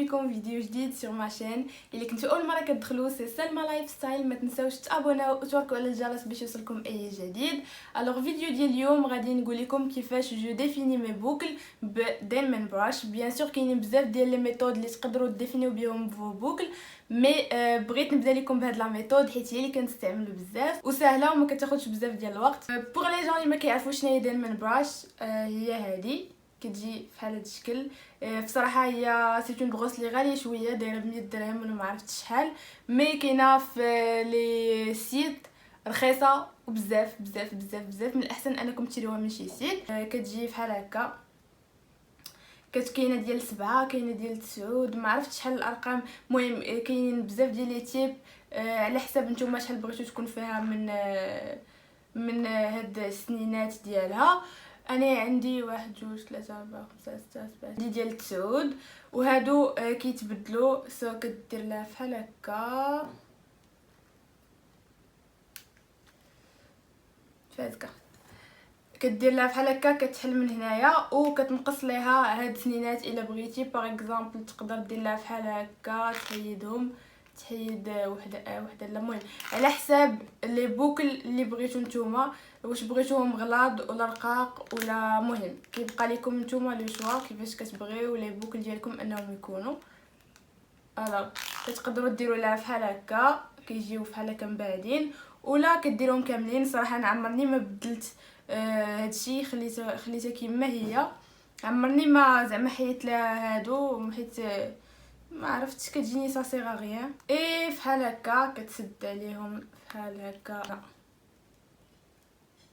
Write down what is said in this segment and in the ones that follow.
بكم فيديو جديد سور ما شين. اللي كنتو اول مره كتدخلوا سي سلمى لايف ستايل، ما تنساوش تابوناو وتوركوا على الجرس باش يوصلكم اي جديد. الوغ فيديو ديال اليوم غادي نقول لكم كيفاش جو ديفيني مي بوكل بديمن براش. بيان سور كاينين بزاف ديال لي ميثود اللي تقدروا ديفينيو بهم فو بوكل، مي بغيت نبدا لكم بهاد لا ميثود حيت هي اللي كنستعملو بزاف وسهله وما كتاخذش بزاف ديال الوقت. بوغ لي جون اللي ما كيعرفوش شنو هي ديمن براش، هي هادي كتجي بحال هاد الشكل. بصراحه هي سيت اون بروس لي غاليه شويه، دايره ب 100 درهم ولا ما عرفتش شحال، مي كاينه في لي سيت رخيصه وبزاف بزاف بزاف بزاف. من الاحسن انكم تشريوها من شي سيت. كتجي بحال هكا، كاينه ديال 7 كاينه ديال 9 ما عرفتش شحال الارقام. المهم كاينين بزاف ديال لي تيب، على حساب نتوما شحال بغيتو تكون فيها من هاد السنينات ديالها. انا عندي 1 2 3 4 5 6 7 دي ديال 9، وهادو كيتبدلوا. سو كدير لها بحال هكا فازكا، كدير لها بحال هكا، كتحل من هنايا وكتنقص ليها هاد السنينات. الا بغيتي باغ اكزامبل تقدر دير لها بحال هكا، تحيد وحده لا. المهم على حساب لي بوكل اللي بغيتو نتوما، واش بغيتوهم غلاض ولا رقاق ولا، مهم كيبقى لكم نتوما لو شوا كيفاش كتبغيو لي بوكل ديالكم انهم يكونوا. الوغ كتقدروا ديروا لها بحال هكا، كيجيو بحال هكا مبعدين، ولا كديروهم كاملين. صراحه انا عمرني ما بدلت هادشي، خليتها كيما هي. عمرني ما زعما حيت لها هادو، حيت ما عرفتش كتجيني سا سيغ غيان. اي بحال هكا كتسد عليهم بحال هكا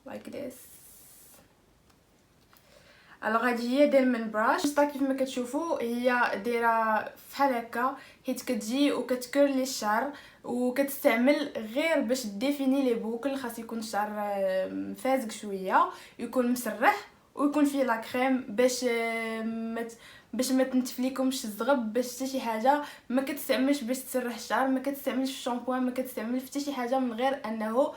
لايك ذس. الوغ هادي هي ديمن براش. شتا كيف ما كتشوفوا هي دايره بحال هكا، حيت كتجي وكتكرلي الشعر، وكتستعمل غير باش ديفيني لي بوكل. خاص يكون الشعر فازق شويه، يكون مسرح، ويكون فيه لا كريم باش ما تنتفليكمش الزغب، باش حتى شي حاجه ما كتستعملش باش تسرح الشعر، ما كتستعملش في الشامبوان، ما كتستعملش حتى شي حاجه من غير انه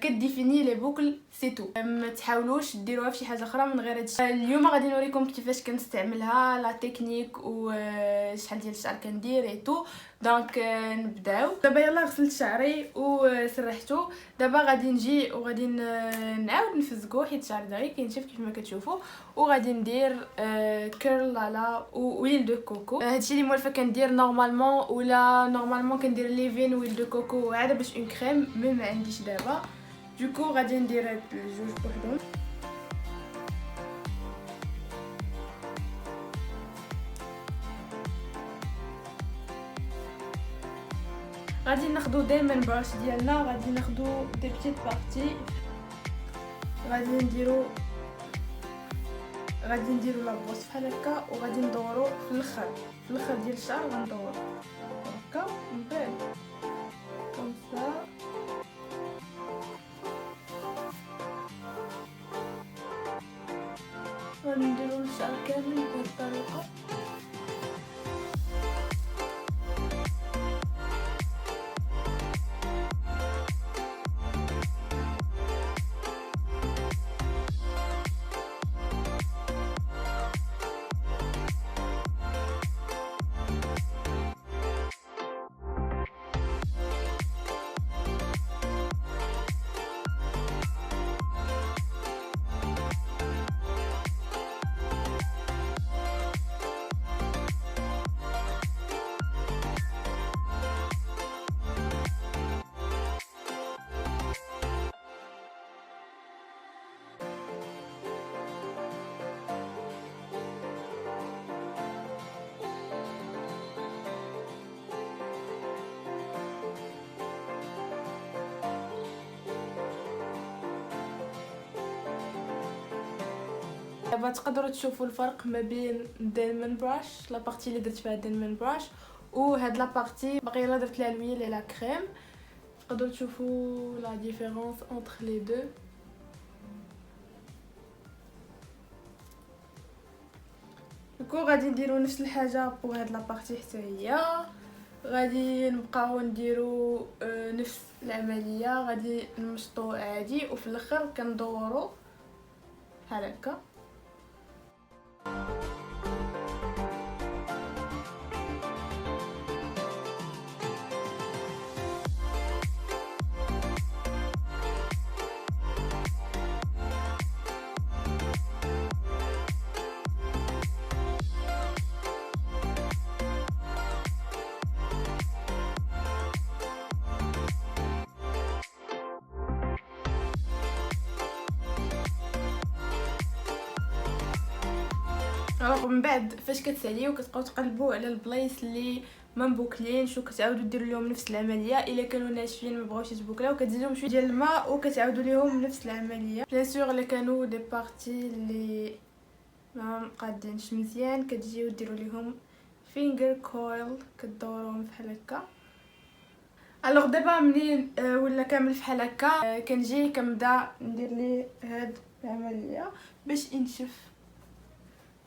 كديفيني لي بوكل سيتو. ما تحاولوش ديروها في شي حاجه اخرى من غير هادشي. اليوم غادي نوريكم كيفاش كنستعملها، لا تكنيك وشحال ديال الشعر كندير ايتو. دونك نبداو دابا. يلا غسلت شعري وسرحته. دابا غادي نجي وغادي نعاود نفزقو حيت شعري دغيا كينشف كيف ما كتشوفوا. وغادي ندير كيرل لالا ويل دو كوكو. هادشي اللي مولفه كندير نورمالمون، ولا نورمالمون كندير ليفين ويل دو كوكو عاد باش اون كريم، مي ما عنديش دابا. دوكو غادي ندير هاد الجوج بوحدهم. غادي ناخدو ديمن براش ديالنا، غادي ناخدو دي بيتيت بارتي، غادي نديرو لا بروس بحال هكا، وغادي ندورو في الاخر ديال الشعر، غندورو هكا من بعد كومسا. غادي نديرو الشعر كامل بهاد الطريقه. دابا تقدروا تشوفوا الفرق ما بين ديمن براش، لا بارتي اللي درت فيها ديمن براش، وهاد لا بارتي باقي لا درت لها الويل اي لا كريم. تقدروا تشوفوا لا ديفيرونس انتر لي دو. دوكو غادي نديروا نفس الحاجه بوغ هاد لا بارتي حتى هي. غادي نبقاو نديروا نفس العمليه، غادي نمشطو عادي، وفي الاخر كندوروا بحال هكا. الوغ من بعد فاش كتساليو كتبقاو تقلبوا على البلايص اللي ما مبوكلينش وكتعاودوا ديروا لهم نفس العمليه. الا كانوا ناشفين ما بغاوش يتبوكلاو كتزيدوهم شويه ديال الماء وكتعاودوا ليهم نفس العمليه. بيان سور الا كانوا دي بارتي اللي ما مقادينش مزيان كتجيو ديروا ليهم فينجر كويل كدوروهم بحال هكا. الوغ دابا منين ولا كامل بحال هكا كنجي كنبدا ندير ليه هاد العمليه باش ينشف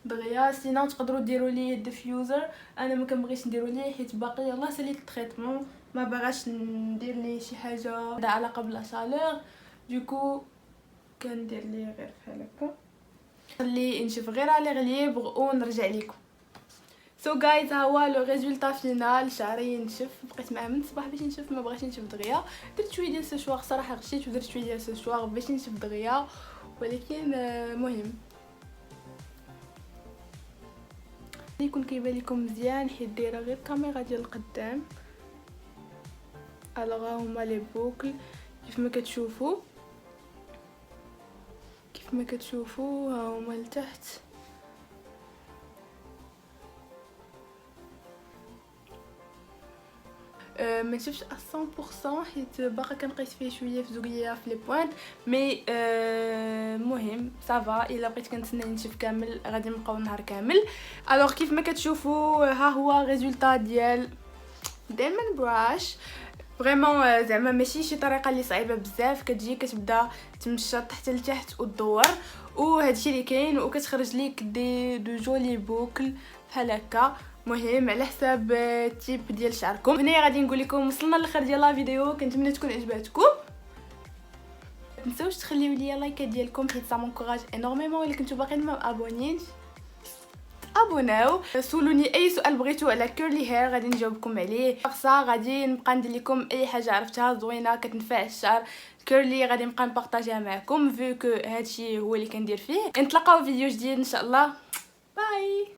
دغيا. سينو تقدروا ديروا ليه ديفيوزر، انا ما كنبغيش نديروا ليه حيت باقي يلاه ساليت التريتمون ما باغاش ندير ليه شي حاجه عندها علاقه بلا شالور. دوكو كندير ليه غير بحال هكا خليه ينشف غير على غليبر ونرجع لكم. سو جايز ها هو لو ريزولطا فينال. شعري ينشف، بقيت معاه من الصباح باش ينشف ما بغاش ينشف دغيا. درت شويه ديال السشوار صراحه غشيت ودرت شويه ديال السشوار باش ينشف دغيا، ولكن مهم يكون كيبان لكم مزيان حيت دايره غير كاميرا ديال القدام. الوغ ها هما لي بوكل كيف ما كتشوفوا ها هما لتحت. ما نشفش 100% حيت باقا كنقيس فيه شويه في زوقيه في لي بوينت مي مهم صافا. الا بقيت كنتسنى ينشف كامل غادي نبقاو النهار كامل. الوغ كيف ما كتشوفوا ها هو ريزولطا ديال دايموند براش. فريمون زعما ماشي شي طريقه اللي صعيبه بزاف، كتجي كتبدا تمشط حتى لتحت ودور وهادشي اللي كاين وكتخرج ليك دو جولي بوكل بحال هكا. مهم على حساب التيب ديال شعركم. هنايا غادي نقول لكم وصلنا للاخر ديال لا فيديو، كنتمنى تكون عجباتكم. متنساوش تخليو لي لايكات ديالكم حيت سا مونكوراج انورميمون. الا كنتو باقيين ما ابونينش ابوناو. سولوني اي سؤال بغيتو على كيرلي هير غادي نجاوبكم عليه. خاصه غادي نبقى ندير لكم اي حاجه عرفتها زوينه كتنفع الشعر كيرلي غادي نبقى نبارطاجيها معكم فيو كو هادشي هو اللي كندير فيه. نتلاقاو فيديو جديد ان شاء الله. باي.